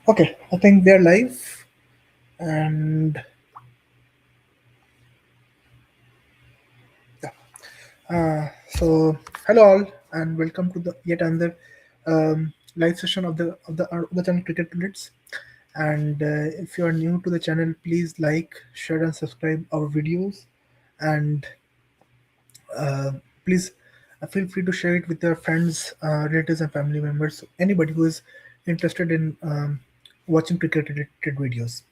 Okay, I think they're live. And yeah. So, hello all, and welcome to the yet another live session of the channel Cricket Minutes. And if you are new to the channel, please like, share, and subscribe our videos. And uh, please feel free to share it with your friends, relatives, and family members. Anybody who is interested in watching cricket-related videos.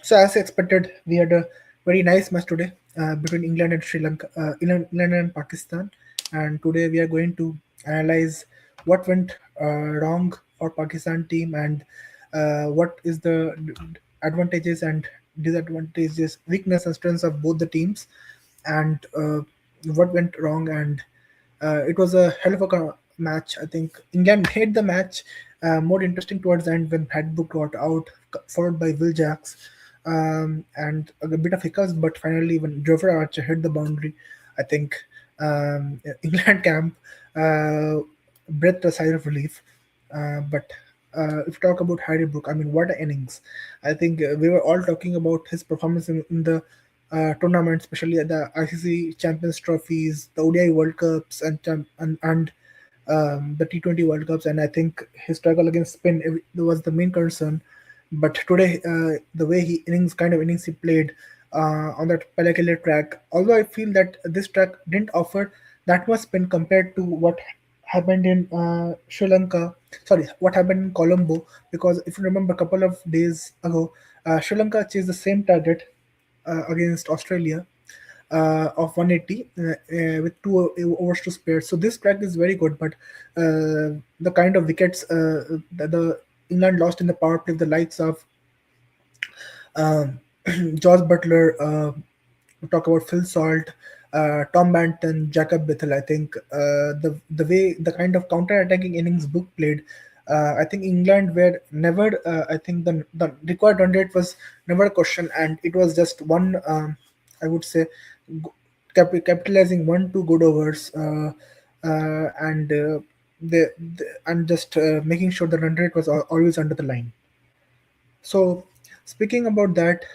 So as expected, we had a very nice match today between England and Sri Lanka, England and Pakistan. And today we are going to analyze what went wrong for Pakistan team and what is the advantages and disadvantages, weakness and strengths of both the teams, and what went wrong. And it was a hell of a match. I think England made the match more interesting towards the end when Brook got out, followed by Will Jacks, and a bit of hiccups. But finally, when Jofra Archer hit the boundary, I think England camp uh, breathed a sigh of relief. But if you talk about Harry Brook, I mean, what an innings! I think we were all talking about his performance in the tournament, especially at the ICC Champions Trophies, the ODI World Cups, and the T20 World Cups. And I think his struggle against spin was the main concern. But today, the way he innings kind of innings he played on that Palakele track, although I feel that this track didn't offer that much spin compared to what happened in Sri Lanka. Sorry, what happened in Colombo? Because if you remember, a couple of days ago, Sri Lanka chased the same target against Australia of 180 with two overs to spare. So this track is very good, but the kind of wickets that the England lost in the power play, the likes of um, George Butler, we talk about Phil Salt, Tom Banton, Jacob Bithell. I think the way the kind of counter-attacking innings Book played, I think England were never. I think the required run rate was never a question, and it was just one. I would say g- capitalizing one two good overs, and and just making sure the run rate was always under the line. So speaking about that,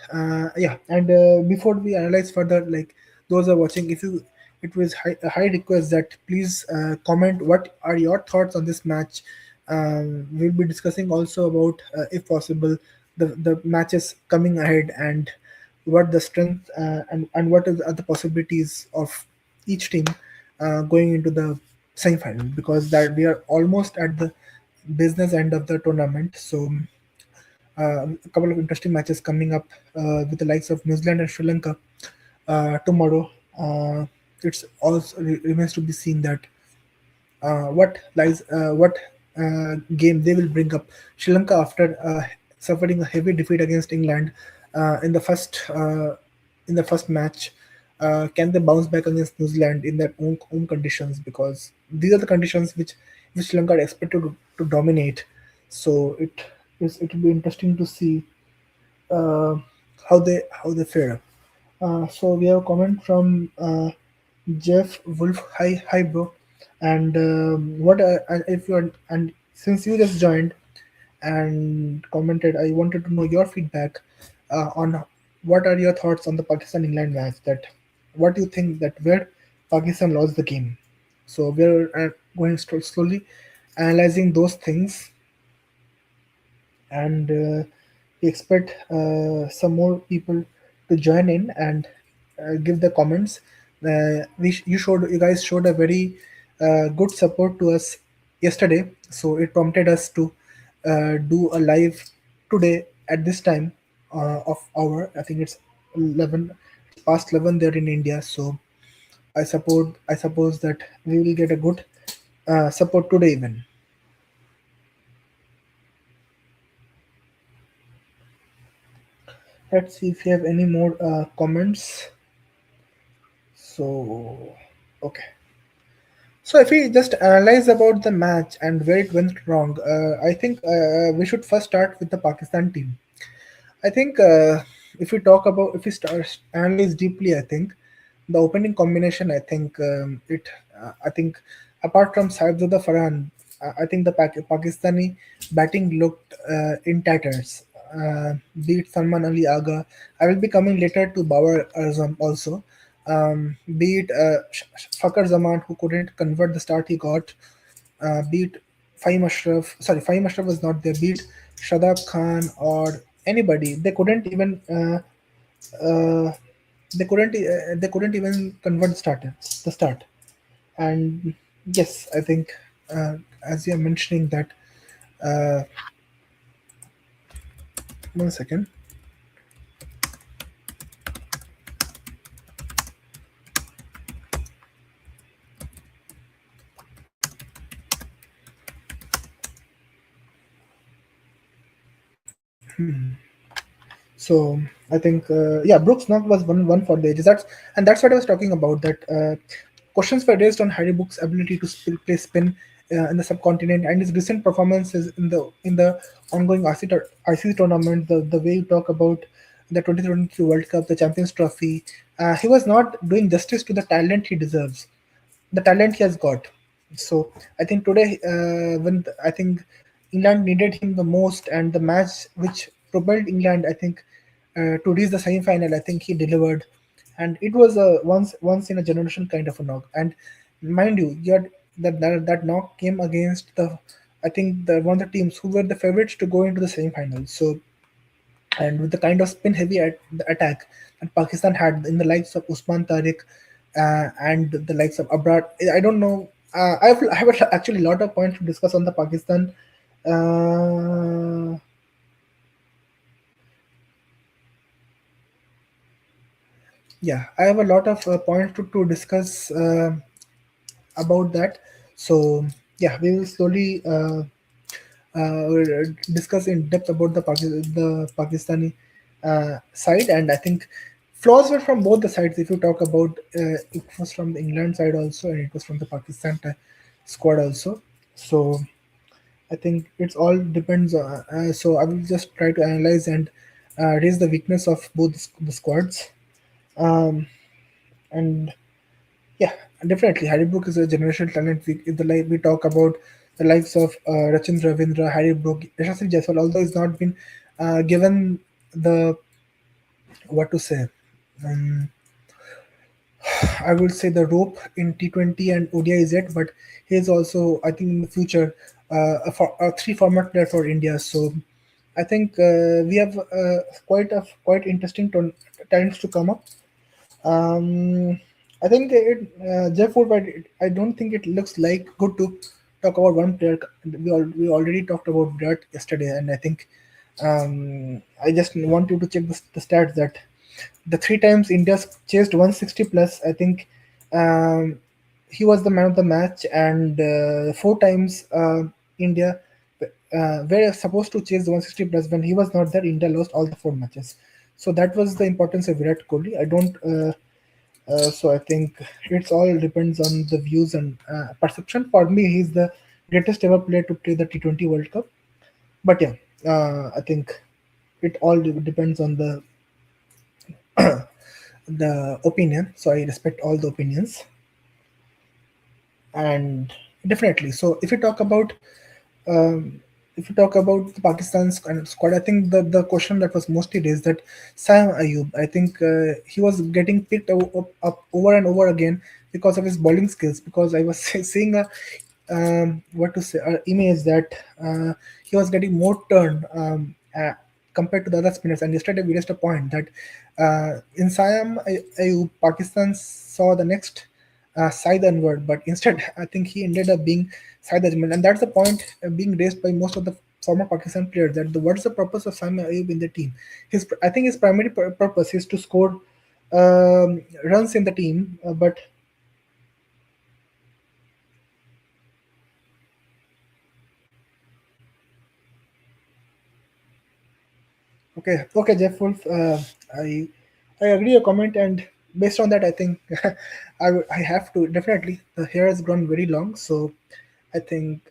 yeah, and before we analyze further, like those are watching, if you it was a high request that please comment what are your thoughts on this match. We'll be discussing also about, if possible, the matches coming ahead and what the strength and what are the possibilities of each team going into the semi-final, because that we are almost at the business end of the tournament. So a couple of interesting matches coming up with the likes of New Zealand and Sri Lanka tomorrow. It's also remains to be seen that what game they will bring up. Sri Lanka, after suffering a heavy defeat against England in the first match, can they bounce back against New Zealand in their own home conditions? Because these are the conditions which Sri Lanka are expected to dominate. So it will be interesting to see uh, how they fare. So we have a comment from Jeff Wolf. Hi, bro. And what and if you are and since you just joined and commented, I wanted to know your feedback on what are your thoughts on the Pakistan England match. That what do you think that where Pakistan lost the game. So we're going slowly analyzing those things, and we expect some more people to join in and give the comments. You guys showed a very good support to us yesterday, so it prompted us to do a live today at this time of hour. I think it's 11, it's past 11 there in India. So I suppose that we will get a good support today even. Let's see if you have any more comments. So, okay. So if we just analyze about the match and where it went wrong, I think we should first start with the Pakistan team. I think if we start analyze deeply, I think the opening combination. I think apart from Saibzada Farhan, I think the Pakistani batting looked in tatters. Beat Salman Ali Aga. I will be coming later to Babar Azam also. Beat Fakar Zaman, who couldn't convert the start he got. Beat Faim Ashraf. Sorry, Faim Ashraf was not there. Beat Shadab Khan or anybody. Uh, they couldn't even convert the start. And yes, I think as you're mentioning that, uh, 1 second. So I think yeah, Brooks knock was one for the ages. That's what I was talking about. That questions were raised on Harry Brook's ability to play spin in the subcontinent and his recent performances in the ongoing ICC tournament. The way you talk about the 2023 World Cup, the Champions Trophy, he was not doing justice to the talent he deserves, the talent he has got. So I think today, I think England needed him the most, and the match which propelled England, I think, to reach the semi-final, I think he delivered, and it was a once in a generation kind of a knock. And mind you, that knock came against I think the one of the teams who were the favorites to go into the semi-final. So and with the kind of spin heavy the attack that Pakistan had in the likes of Usman Tariq and the likes of Abrar. I don't know. I have actually a lot of points to discuss on the Pakistan. Uh, yeah, I have a lot of points to discuss about that. So yeah, we will slowly discuss in depth about the Pakistani side, and I think flaws were from both the sides. If you talk about it was from the England side also, and it was from the Pakistan squad also. So I think it's all depends. So I will just try to analyze and raise the weakness of both the squads. Um, and yeah, definitely. Harry Brook is a generational talent. We talk about the likes of Rachin Ravindra, Harry Brook, Yashasvi Jaiswal, although he's not been given the what to say. Um, I would say the rope in T20 and ODI is it, but he is also, I think, in the future a three format player for India. So I think we have quite interesting talents to come up. Um, I think Jeff Wood, but I don't think it looks like good to talk about one player. We already talked about Virat yesterday, and I think I just want you to check the stats that the three times India chased 160 plus. I think um, he was the man of the match, and four times India were supposed to chase the 160 plus. When he was not there, India lost all the four matches. So that was the importance of Virat Kohli. I don't. So I think it's all depends on the views and perception. For me, he's the greatest ever player to play the T20 World Cup. But yeah, I think it all depends on the opinion. So I respect all the opinions, and definitely. So um, if you talk about the Pakistan's kind of squad, I think the question that was mostly raised that Sam Ayub, I think he was getting picked up over and over again because of his bowling skills. Because I was seeing a what to say image that he was getting more turn compared to the other spinners. And yesterday we raised a point that in Siam Ayub, Pakistan saw the next Said Anwar, but instead I think he ended up being Said Ajmal, and that's the point being raised by most of the former Pakistan players that what's the purpose of Sami Ayub in the team? I think his primary purpose is to score runs in the team, but okay, okay, Jeff Wolf. I I agree your comment, and based on that, I think I have to definitely. The hair has grown very long, so I think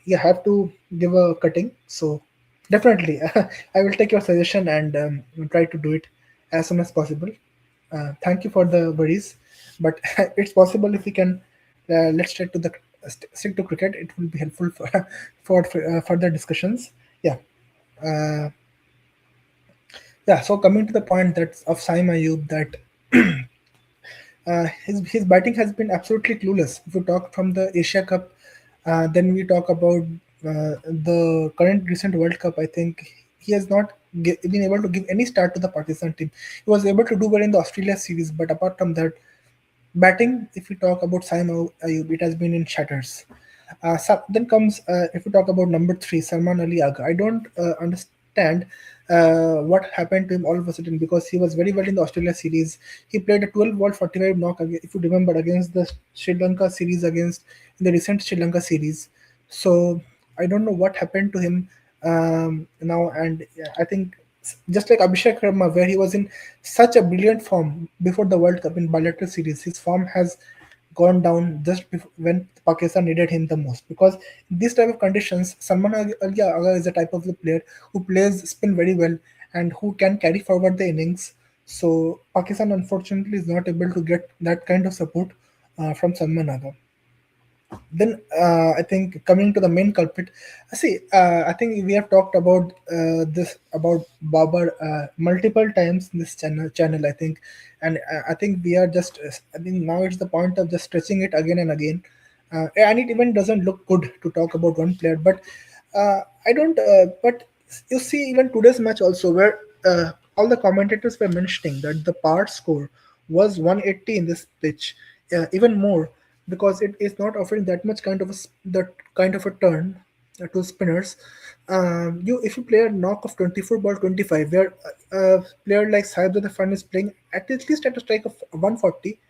you have to give a cutting. So definitely, I will take your suggestion and try to do it as soon as possible. Thank you for the worries, but it's possible if we can. Let's try to the stick to cricket. It will be helpful for for further discussions. Yeah. Uh, yeah. So coming to the point that of Saim Ayub, that his batting has been absolutely clueless. If you talk from the Asia Cup, then we talk about the current recent World Cup. I think he has not been able to give any start to the Pakistan team. He was able to do well in the Australia series, but apart from that, batting, if we talk about Saim Ayub, it has been in shatters. Then comes, if we talk about number three, Salman Ali Agha. I don't understand what happened to him all of a sudden, because he was very well in the Australia series. He played a 12 ball 45 knock, if you remember, against the Sri Lanka series, against in the recent Sri Lanka series. So I don't know what happened to him now, and I think just like Abhishek Sharma, where he was in such a brilliant form before the World Cup in bilateral series, his form has gone down just before, when Pakistan needed him the most. Because in these type of conditions, Salman Ali Agha is a type of the player who plays spin very well and who can carry forward the innings. So Pakistan unfortunately is not able to get that kind of support from Salman Agha. Then I think coming to the main culprit, see, I think we have talked about this about Babar multiple times in this channel, I think, and I think we are just, I think now it's the point of just stretching it again and again, and it even doesn't look good to talk about one player, but I don't. But you see, even today's match also, where all the commentators were mentioning that the par score was 180 in this pitch, even more, because it is not offering that much kind of that kind of a turn to spinners. You if you play a knock of 24 ball 25, where a player like Saib the Fan is playing at least at a strike of 140,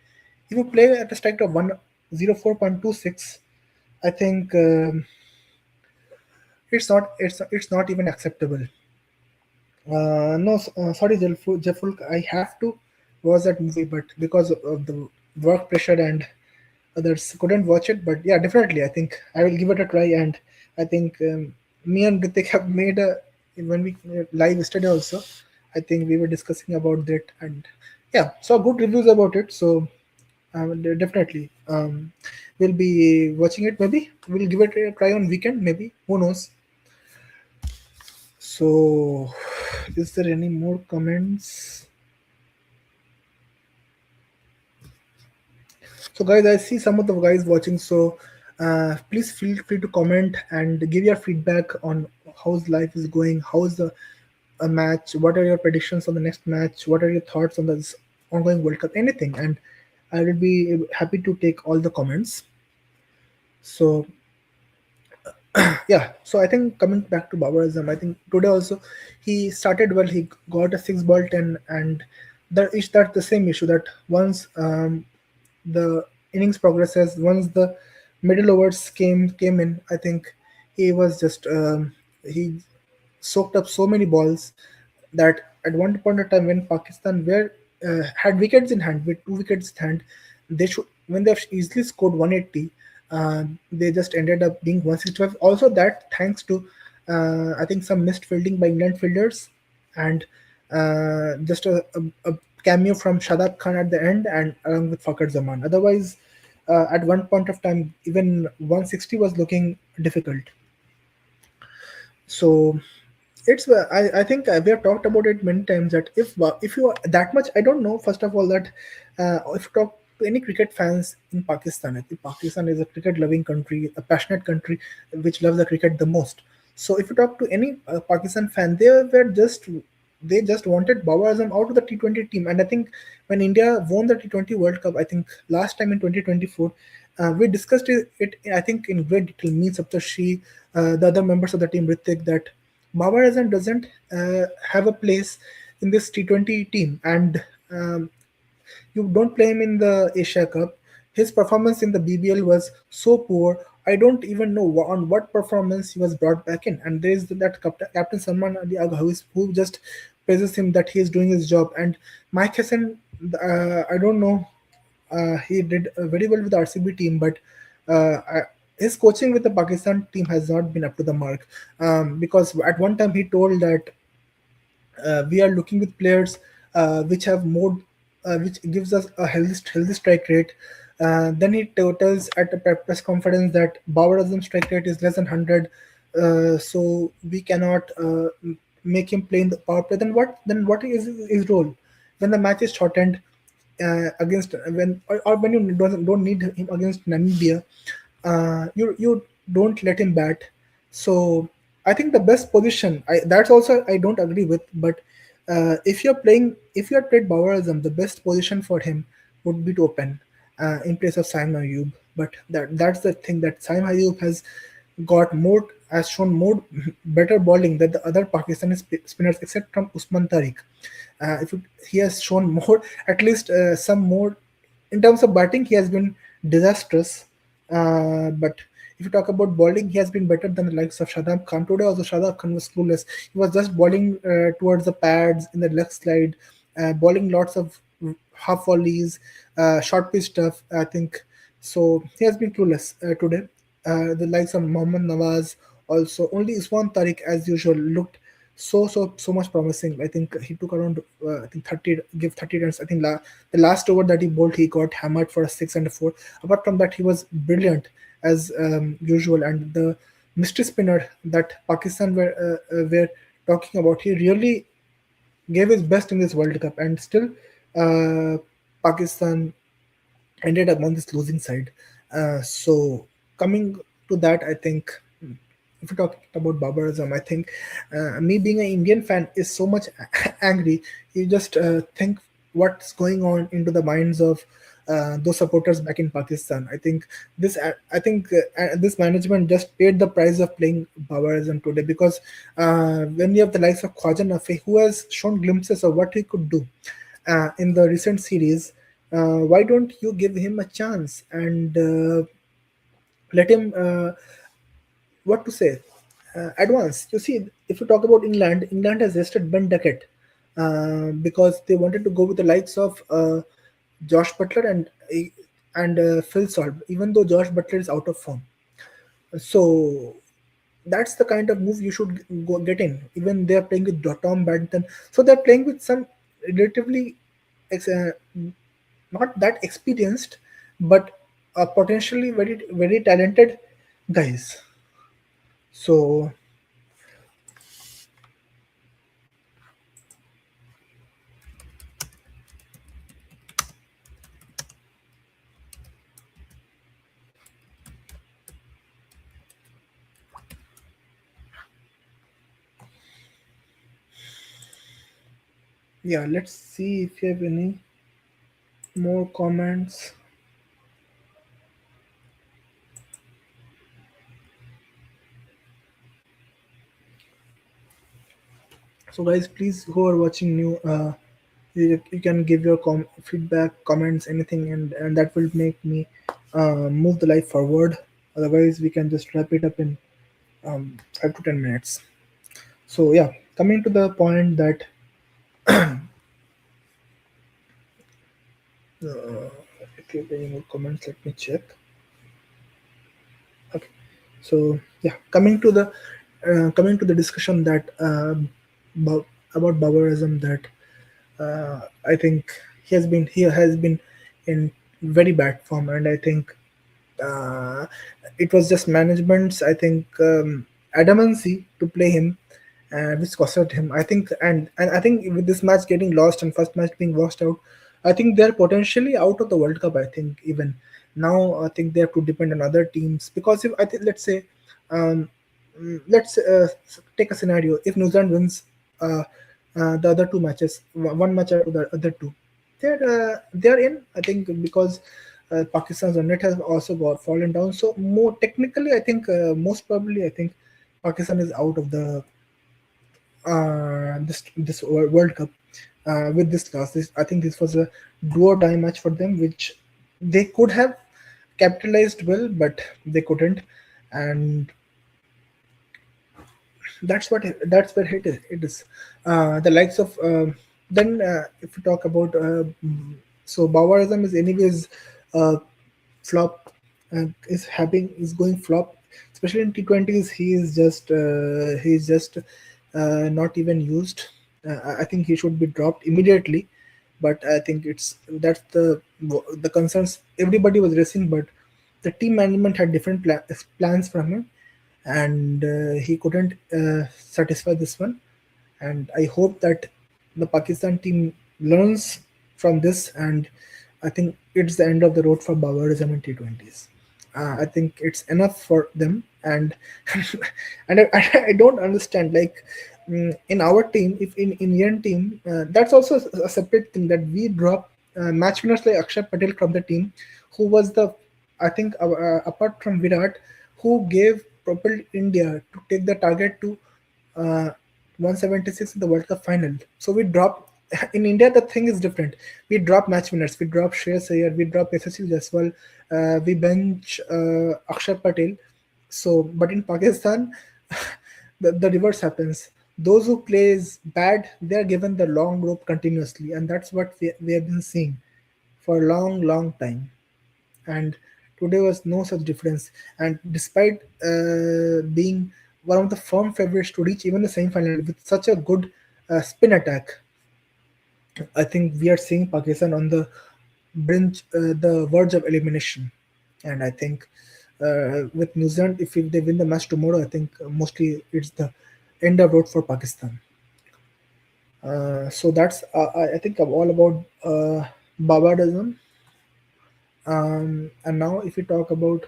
if you play at a strike of 104.26, I think it's not even acceptable. No, sorry, Jaful, I have to watch that movie, but because of the work pressure and others couldn't watch it. But yeah, definitely, I think I will give it a try. And I think me and Ritik have made a when we live yesterday also. I think we were discussing about that, and yeah, saw good reviews about it. So definitely, we'll be watching it. Maybe we'll give it a try on weekend. Maybe, who knows? So, is there any more comments? So, guys, I see some of the guys watching. So, please feel free to comment and give your feedback on how's life is going. How's the a match? What are your predictions on the next match? What are your thoughts on this ongoing World Cup? Anything, and I will be happy to take all the comments. So, yeah, so I think coming back to Babar Azam, I think today also he started well. He got a 6 ball 10, and that is that the same issue that once the innings progresses, once the middle overs came in, I think he was just he soaked up so many balls that at one point of time when Pakistan were had wickets in hand, with 2 wickets in hand, they should, when they've easily scored 180, they just ended up being 165. Also, that thanks to I think some missed fielding by England fielders, and just a cameo from Shadab Khan at the end, and along with Fakar Zaman. Otherwise, at one point of time, even 160 was looking difficult. So it's I think we have talked about it many times that if you are that much, I don't know, first of all, that if you talk to any cricket fans in Pakistan, I think Pakistan is a cricket loving country, a passionate country which loves the cricket the most. So if you talk to any Pakistan fan, they just wanted Babar Azam out of the T20 team. And I think when India won the T20 World Cup, I think last time in 2024, we discussed it, I think, in great detail. Me, Saptarshi, the other members of the team, Ritik, that Babar Azam doesn't have a place in this T20 team, and you don't play him in the Asia Cup. His performance in the BBL was so poor. I don't even know on what performance he was brought back in. And there is that Captain Salman Ali Agha who just praises him that he is doing his job. And Mike Hassan, I don't know, he did very well with the RCB team, but his coaching with the Pakistan team has not been up to the mark. Because at one time he told that we are looking with players which have more, which gives us a healthy strike rate. Then he tells at the press conference that Bauer Azam's strike rate is less than 100, so we cannot make him play in the power play. Then what is his role when the match is shortened against or when you don't need him against Namibia? You don't let him bat. So I think the best position, that's also I don't agree with, but if you're played Bowerism, the best position for him would be to open in place of Saim Ayub. But that's the thing, that Saim Ayub has shown more better bowling than the other Pakistani spinners except from Usman Tariq. He has shown more, at least some more in terms of batting. He has been disastrous, but if you talk about bowling, he has been better than the likes of Shadab Khan. Today also Shadab Khan was clueless. He was just bowling towards the pads in the leg slide, bowling lots of half volleys, short pitch stuff, I think. So he has been clueless today. The likes of Mohammad Nawaz, also only Usman Tariq as usual looked so much promising. I think he took around I think 30 runs. I think the last over that he bowled, he got hammered for a six and a four. Apart from that, he was brilliant as usual. And the mystery spinner that Pakistan were talking about, he really gave his best in this World Cup, and still uh, Pakistan ended up on this losing side. So coming to that, I think if you talk about Babar Azam, I think me being an Indian fan is so much angry. You just think what's going on into the minds of those supporters back in Pakistan. I think this management just paid the price of playing Babar Azam today, because when you have the likes of Khwaja Nafi, who has shown glimpses of what he could do in the recent series, why don't you give him a chance and let him what to say advance? You see, if you talk about England has rested Ben Duckett because they wanted to go with the likes of Josh Butler and Phil Salt, even though Josh Butler is out of form. So that's the kind of move you should go get in. Even they are playing with Tom Banton, so they're playing with some relatively ex- uh, not that experienced, but potentially very talented guys. So yeah, let's see if you have any more comments. So guys, please, who are watching new, you can give your feedback, comments, anything, and that will make me move the life forward. Otherwise, we can just wrap it up in 5 to 10 minutes. So yeah, coming to the point that if you have any more comments, let me check. Okay. So yeah, coming to the discussion that about barbarism, that I think he has been in very bad form, and I think uh, it was just management's, I think, adamancy to play him, which costed him. I think, and I think with this match getting lost and first match being washed out, I think they're potentially out of the World Cup. I think even now, I think they have to depend on other teams, because if I think, let's say, um, let's take a scenario: if New Zealand wins the other two matches, one match out of the other two, they're in. I think because Pakistan's run rate has also got fallen down. So more technically, I think most probably, I think Pakistan is out of the this World Cup with this loss. I think this was a do or die match for them, which they could have capitalized well, but they couldn't, and that's where it is. The likes of then if you talk about so Bawarism is anyways flop, is going flop, especially in T20s. He's just not even used. I think he should be dropped immediately, But I think that's the concerns everybody was raising. But the team management had different plans from him, and he couldn't satisfy this one. And I hope that the Pakistan team learns from this, and I think it's the end of the road for Babarism in T20s. I think it's enough for them, and I don't understand like in our team, if in Indian team, that's also a separate thing that we drop match winners like Akshay Patel from the team, who was the I think apart from Virat, who gave propelled India to take the target to uh, 176 in the World Cup final. So we drop in India. The thing is different. We drop match winners. We drop Shreyas Iyer. We drop SSL Jaswal. We bench Akshay Patel. So, but in Pakistan, the reverse happens. Those who plays bad, they are given the long rope continuously, and that's what we have been seeing for a long, long time. And today was no such difference. And despite being one of the firm favorites to reach even the semi-final with such a good spin attack, I think we are seeing Pakistan on the verge of elimination. And I think with New Zealand, if they win the match tomorrow, I think mostly it's the end of road for Pakistan. So that's I think all about Babadism. And now, if we talk about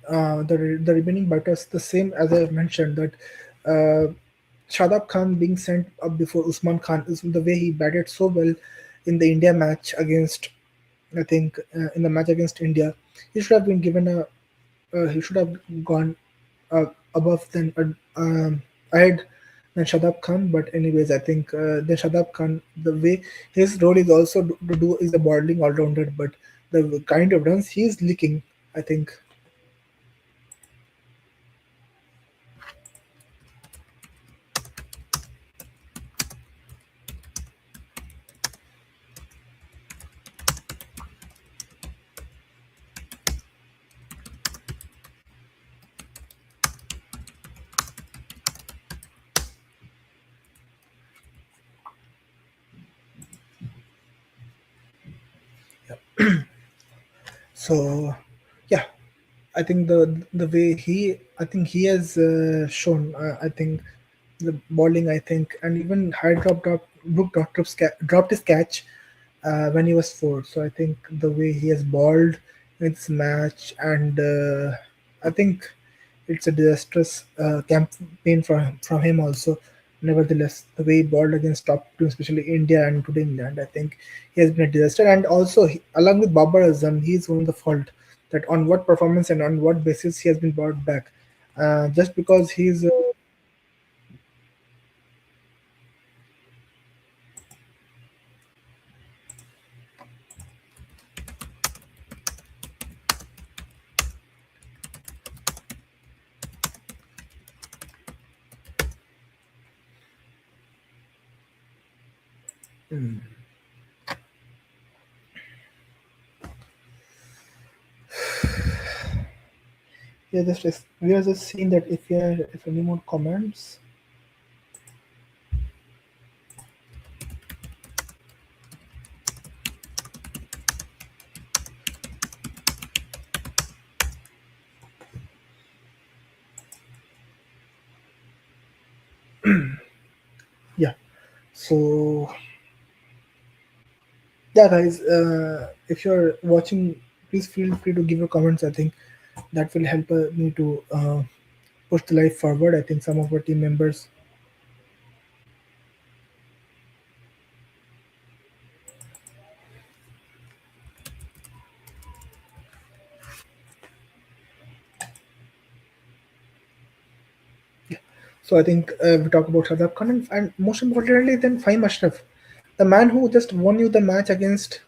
the remaining batters, the same as I mentioned that Shadab Khan being sent up before Usman Khan is the way he batted so well in the India match against, I think, in the match against India. He should have been given a he should have gone above than ahead than Shadab Khan. But anyways, I think the Shadab Khan, the way his role is also to do is a bowling all rounder, but the kind of runs he's leaking, I think. So yeah, I think the way I think he has shown. I think the bowling. I think and even high drop Brook dropped his catch when he was four. So I think the way he has bowled in this match, and I think it's a disastrous campaign from him also. Nevertheless, the way he bowled against top teams, especially India and today England, I think he has been a disaster. And also, along with Babar Azam, he is one of the fault that on what performance and on what basis he has been brought back. Just because he's we are just seeing that if any more comments. Yeah. So yeah, guys, if you're watching, please feel free to give your comments. I think that will help me to push the life forward. I think some of our team members. So I think we talk about Shadab Khan, and most importantly, then Fahim Ashraf, the man who just won you the match against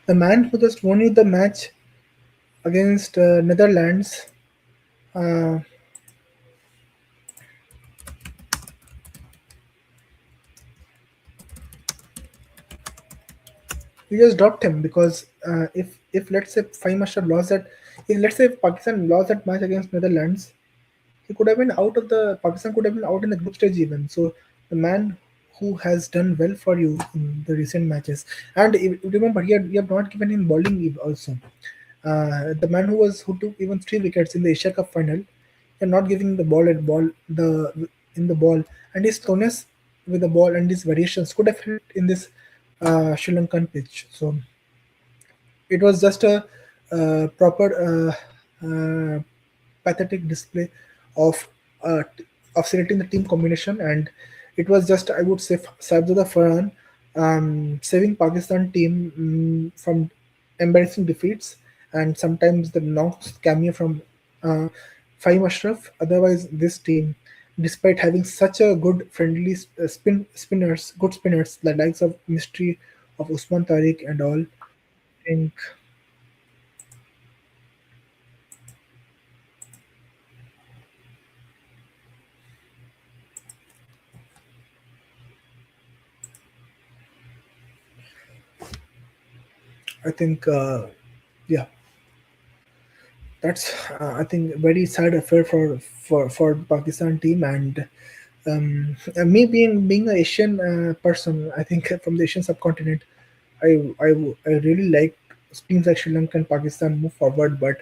the man who just won you the match against Netherlands. Uh, we just dropped him because if let's say Fahim Ashraf lost that, if let's say if Pakistan lost that match against Netherlands, he could have been out of the Pakistan could have been out in the group stage even. So the man who has done well for you in the recent matches, and remember, you have not given him bowling also. The man who took even 3 wickets in the Asia Cup final, you're not giving the ball at ball the in the ball, and his slowness with the ball and his variations could have helped in this Sri Lankan pitch. So it was just a proper pathetic display of selecting the team combination, and it was just, I would say, Saibzada Farhan saving Pakistan team from embarrassing defeats, and sometimes the knocks cameo from uh, Fahim Ashraf. Otherwise, this team, despite having such a good friendly good spinners, the likes of Mystery of Usman Tariq and all, think I think yeah, that's I think very sad affair for Pakistan team, and me being an Asian person, I think from the Asian subcontinent, I really like teams like Sri Lanka and Pakistan move forward, but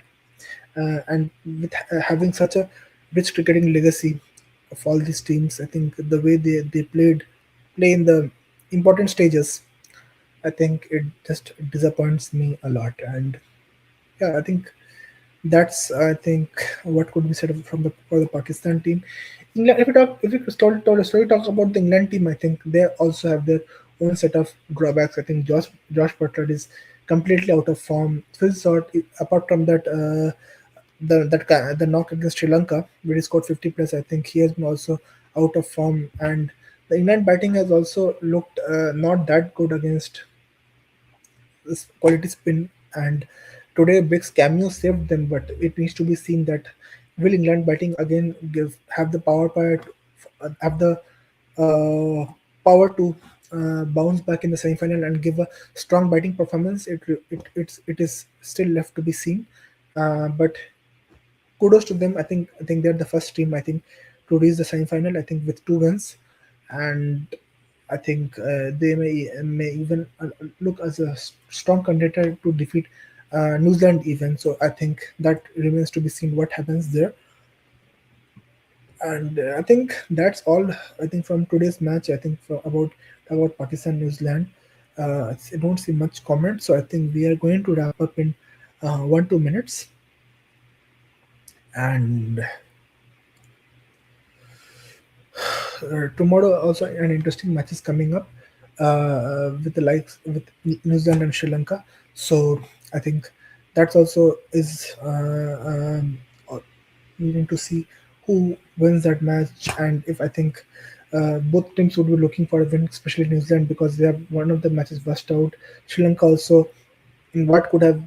and with having such a rich cricketing legacy of all these teams, I think the way they play in the important stages, I think it just disappoints me a lot. And yeah, I think that's I think what could be said from the for the Pakistan team. England, if we story talk about the England team, I think they also have their own set of drawbacks. I think Josh Butler is completely out of form. Phil Sort, apart from that the knock against Sri Lanka where he scored 50 plus, I think he has been also out of form, and the England batting has also looked not that good against this quality spin. And today, Brick's cameo saved them, but it needs to be seen that will England batting again have the have the uh, power to bounce back in the semi-final and give a strong batting performance. It is still left to be seen, but kudos to them. I think they're the first team, I think, to reach the semi-final. I think with 2 wins, and I think they may even look as a strong contender to defeat New Zealand even. So I think that remains to be seen what happens there. And I think that's all. I think from today's match, I think about Pakistan New Zealand. I don't see much comment, so I think we are going to wrap up in 1 2 minutes. And tomorrow also an interesting match is coming up with the likes with New Zealand and Sri Lanka. So I think that's also is needing to see who wins that match, and if I think both teams would be looking for a win, especially New Zealand because they have one of the matches burst out. Sri Lanka also in what could have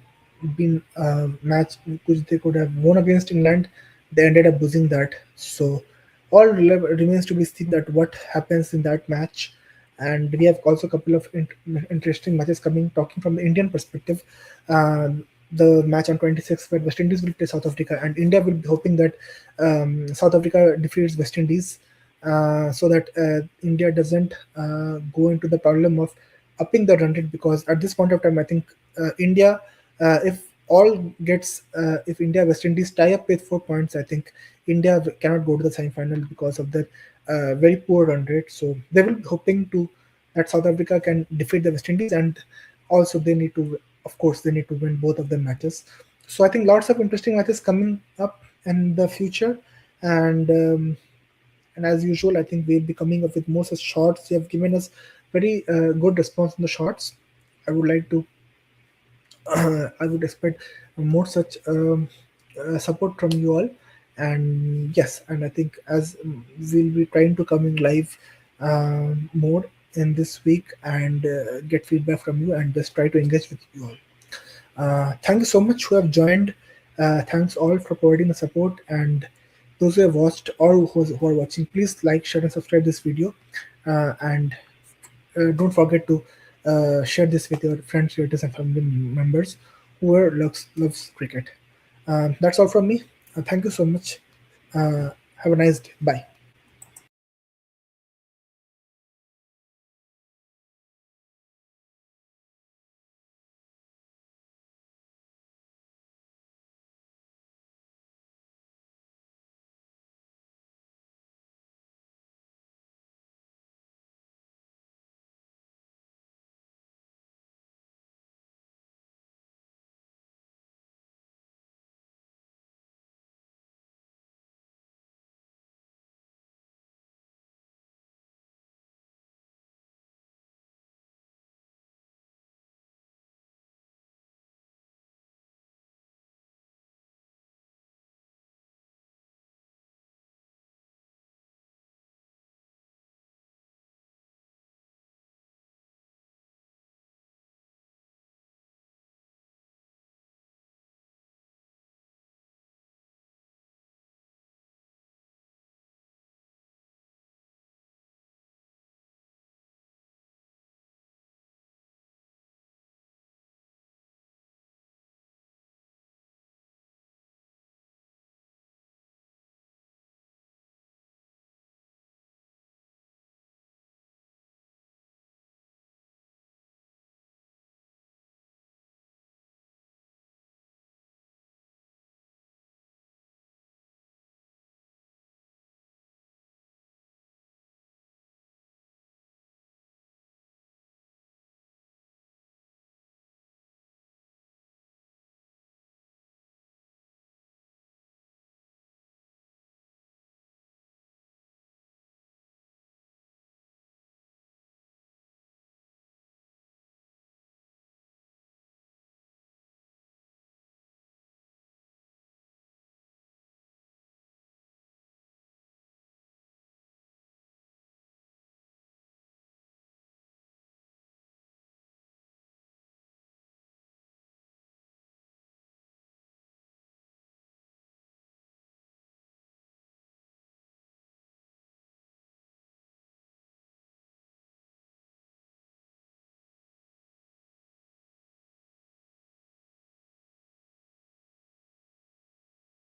been a match which they could have won against England, they ended up losing that. So all remains to be seen that what happens in that match. And we have also a couple of interesting matches coming. Talking from the Indian perspective, the match on 26th where West Indies will play South Africa, and India will be hoping that South Africa defeats West Indies, so that India doesn't go into the problem of upping the run rate, because at this point of time, I think India, if all gets, if India West Indies tie up with 4 points, I think India cannot go to the semi-final because of their very poor run rate. So they will be hoping to that South Africa can defeat the West Indies, and also they need to, of course, they need to win both of the matches. So I think lots of interesting matches coming up in the future, and and as usual, I think we'll be coming up with more such shorts. You have given us very good response in the shorts. I would like to I would expect more such support from you all. And yes, and I think as we'll be trying to come in live more in this week and get feedback from you and just try to engage with you all. Thank you so much who have joined. Thanks all for providing the support, and those who have watched or who are watching, please like, share, and subscribe this video. And don't forget to Share this with your friends, relatives, and family members who loves cricket. That's all from me. Thank you so much. Have a nice day. Bye.